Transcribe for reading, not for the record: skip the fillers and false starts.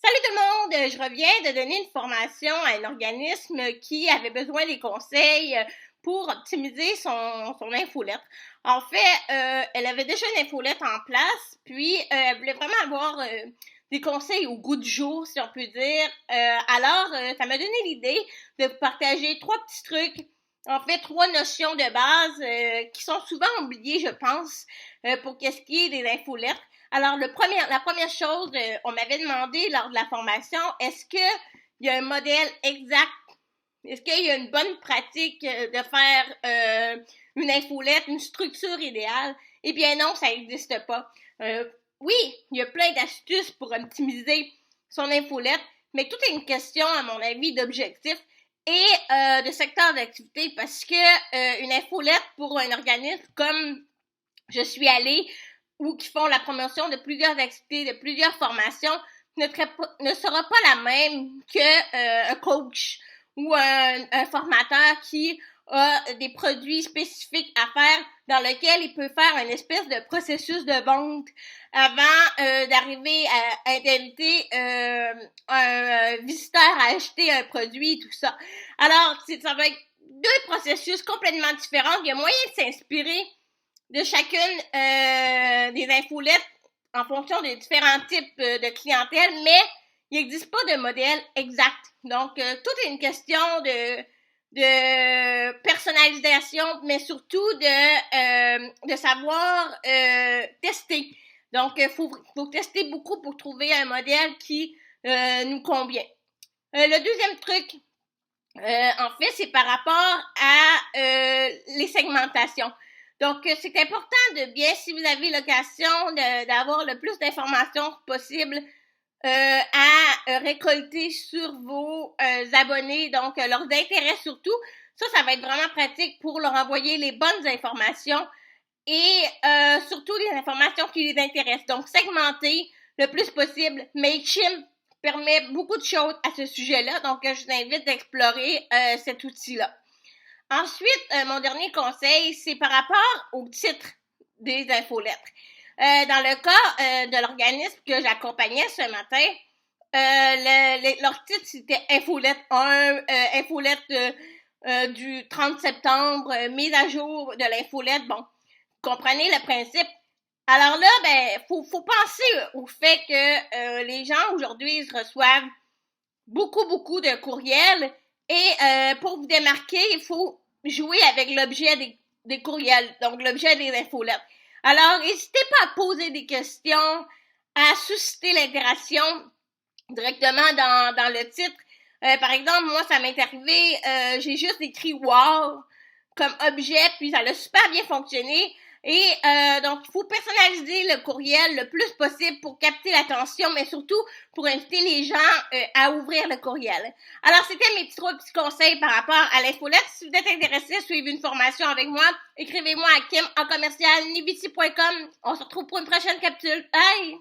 Salut tout le monde! Je reviens de donner une formation à un organisme qui avait besoin des conseils pour optimiser son infolettre. En fait, elle avait déjà une infolette en place, puis elle voulait vraiment avoir des conseils au goût du jour, si on peut dire. Alors, ça m'a donné l'idée de vous partager 3 petits trucs. En fait, 3 notions de base qui sont souvent oubliées, je pense, pour qu'est-ce qui est des infolettres. Alors, la première chose, on m'avait demandé lors de la formation, est-ce qu'il y a un modèle exact? Est-ce qu'il y a une bonne pratique de faire une infolette, une structure idéale? Eh bien non, ça n'existe pas. Oui, il y a plein d'astuces pour optimiser son infolette, mais tout est une question, à mon avis, d'objectif et de secteur d'activité parce que une infolette pour un organisme comme je suis allée ou qui font la promotion de plusieurs activités, de plusieurs formations, ne sera pas la même que un coach ou un formateur qui a des produits spécifiques à faire dans lequel il peut faire une espèce de processus de vente avant d'arriver à inviter un visiteur à acheter un produit, tout ça. Alors, ça va être 2 processus complètement différents. Il y a moyen de s'inspirer de chacune des infolettes en fonction des différents types de clientèle, mais il n'existe pas de modèle exact. Donc, tout est une question de personnalisation, mais surtout de savoir tester. Donc, il faut tester beaucoup pour trouver un modèle qui nous convient. Le deuxième truc, en fait, c'est par rapport à les segmentations. Donc, c'est important de bien, si vous avez l'occasion d'avoir le plus d'informations possible à récolter sur vos abonnés, donc leurs intérêts surtout. Ça va être vraiment pratique pour leur envoyer les bonnes informations et surtout les informations qui les intéressent. Donc, segmenter le plus possible. Mailchimp permet beaucoup de choses à ce sujet-là, donc je vous invite à explorer cet outil-là. Ensuite, mon dernier conseil, c'est par rapport au titre des infolettres. Dans le cas de l'organisme que j'accompagnais ce matin, leur titre, c'était Infolette 1, Infolette du 30 septembre, mise à jour de l'infolette. Bon, vous comprenez le principe. Alors là, faut penser au fait que les gens aujourd'hui ils reçoivent beaucoup de courriels et pour vous démarquer, il faut jouer avec l'objet des courriels, donc l'objet des infolettes. Alors, n'hésitez pas à poser des questions, à susciter l'interaction directement dans le titre. Par exemple, moi, ça m'est arrivé, j'ai juste écrit « wow » comme objet, puis ça a super bien fonctionné. Et donc, il faut personnaliser le courriel le plus possible pour capter l'attention, mais surtout pour inviter les gens à ouvrir le courriel. Alors, c'était mes 3 petits conseils par rapport à l'infolette. Si vous êtes intéressé à suivre une formation avec moi, écrivez-moi à kim@nivici.com. On se retrouve pour une prochaine capsule. Bye!